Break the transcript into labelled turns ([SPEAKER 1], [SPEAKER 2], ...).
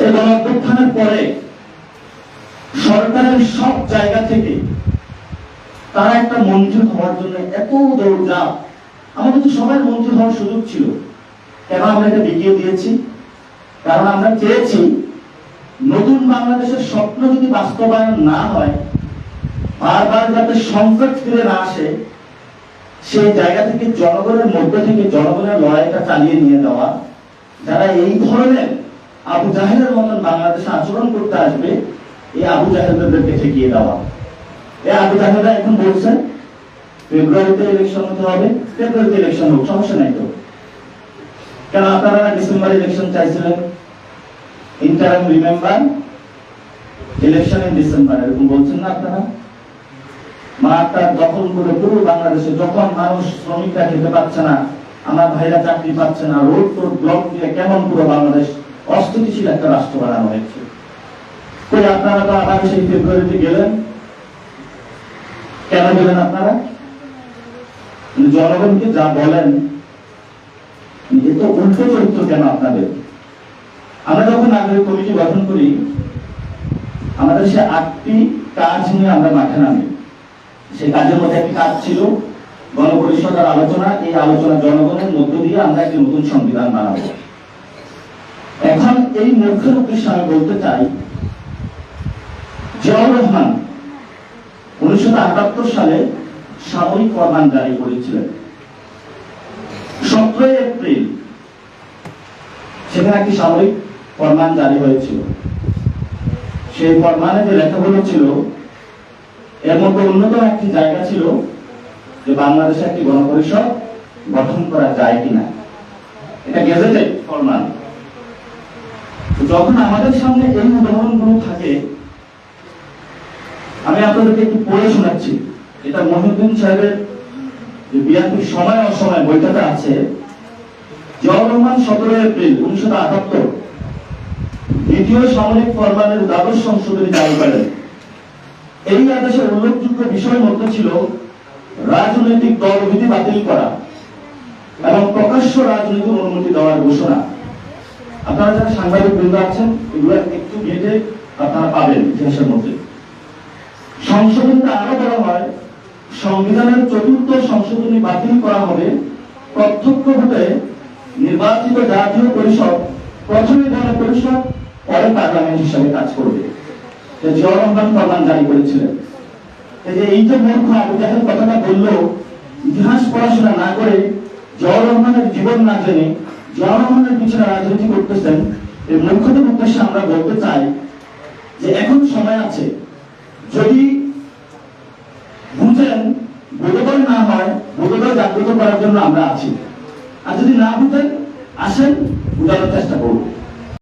[SPEAKER 1] এই গণঅভ্যুত্থানের পরে সরকারের সব জায়গা থেকে তারা একটা মন্ত্রী হওয়ার জন্য এত দৌড়ঝাঁপ। আমাদের তো সবাই মন্ত্রী হওয়ার সুযোগ ছিল, কেন আমরা এটা বিকিয়ে দিয়েছি? কারণ আমরা চেয়েছি নতুন বাংলাদেশের স্বপ্ন যদি বাস্তবায়ন না হয়, বারবার যাতে সংকট ফিরে না আসে, সেই জায়গা থেকে জনগণের মধ্যে থেকে জনগণের লড়াইটা চালিয়ে নিয়ে যাওয়া। যারা এই ধরনের আবু জাহেলের মতন বাংলাদেশে আচরণ করতে আসবে, এই আবু জাহেলদেরকে ঠেকিয়ে দেওয়া। এই আবু জাহেলরা এখন বলছে ফেব্রুয়ারিতে ইলেকশন হতে হবে, ফেব্রুয়ারিতে ইলেকশন হোক, সমস্যা নাই তো। কেন আপনারা ডিসেম্বরে ইলেকশন চাইছিলেন? Interim remember election in December, এরকম বলছেন না আপনারা? মাঠটা দখল করে পুরো বাংলাদেশে, যখন মানুষ শ্রমিকরা খেতে পাচ্ছে না, আমার ভাইরা চাকরি পাচ্ছে না, রোড টোড ব্লক দিয়ে কেমন পুরো বাংলাদেশ অস্থিতিশীল একটা রাষ্ট্র বানানো হয়েছে। কই আপনারা তো আবার সেই ফেব্রুয়ারিতে গেলেন, কেন গেলেন আপনারা? জনগণকে যা বলেন এ তো উল্টো চরিত্র কেন আপনাদের? আমরা যখন নাগরিক কমিটি গঠন করি, আমাদের সে 8টি কাজ নিয়ে আমরা মাঠে নামি। সেই কাজের মধ্যে একটি কাজ ছিল গণপরিষদের আলোচনা। এই আলোচনা জনগণের মধ্য দিয়ে আমরা একটি নতুন সংবিধান বানাবো। এখন এই মুখ্যের উদ্দেশ্যে আমি বলতে চাই, জিয়াউর রহমান 1978 সালে সাময়িক ফরমান জারি করেছিলেন। 17 এপ্রিল সেখানে একটি সাময়িক ফরমান জারি হয়েছিল। সেই ফরমানে যে লেখাগুলো ছিল, এর মধ্যে অন্যতম একটি জায়গা ছিল যে বাংলাদেশে একটি গণপরিষদ গঠন করা যায় কিনা। এটা গেজেটেড ফরমান। যখন আমাদের সামনে এই উদাহরণগুলো থাকে, আমি আপনাদেরকে একটু পড়ে শোনাচ্ছি। এটা মহিউদ্দিন সাহেবের যে বিএনপির সময় অসময় বইটাতে আছে। জিয়াউর রহমান 17 এপ্রিল 1978 দ্বিতীয় সামরিক ফরমানের দ্বাদশ সংশোধনী জারি করেন। এই আদেশের উল্লেখযোগ্য বিষয়ের মধ্যে ছিল রাজনৈতিক দলবিধি বাতিল করা এবং প্রকাশ্য রাজনৈতিক অনুমতি দেওয়ার ঘোষণা। আপনারা যারা সাংবাদিক বৃন্দ আছেন, এগুলো একটু ঘেটে আপনারা পাবেন ইতিহাসের মধ্যে। সংশোধনীতে আরো বলা হয়, সংবিধানের 4র্থ সংশোধনী বাতিল করা হবে। প্রত্যক্ষ ভোটে নির্বাচিত জাতীয় পরিষদ প্রথমে গণপরিষদ, পরে পার্লামেন্ট হিসাবে কাজ করবে। জিয়াউর রহমান ফরমান জারি করেছিলেন। এই যে মূর্খ আবু জাহেল কথাটা বলল, ইতিহাস পড়াশোনা না করে, জিয়াউর রহমানের জীবন না জেনে জিয়াউর রহমানের পিছনে রাজনীতি করতেছেন, এই মূর্খদের উদ্দেশ্যে আমরা বলতে চাই যে এখন সময় আছে। যদি বুঝেন, বোধোদয় না হয়, বোধোদয় জাগ্রত করার জন্য আমরা আছি। আর যদি না বুঝেন, আসেন, বোঝানোর চেষ্টা করব।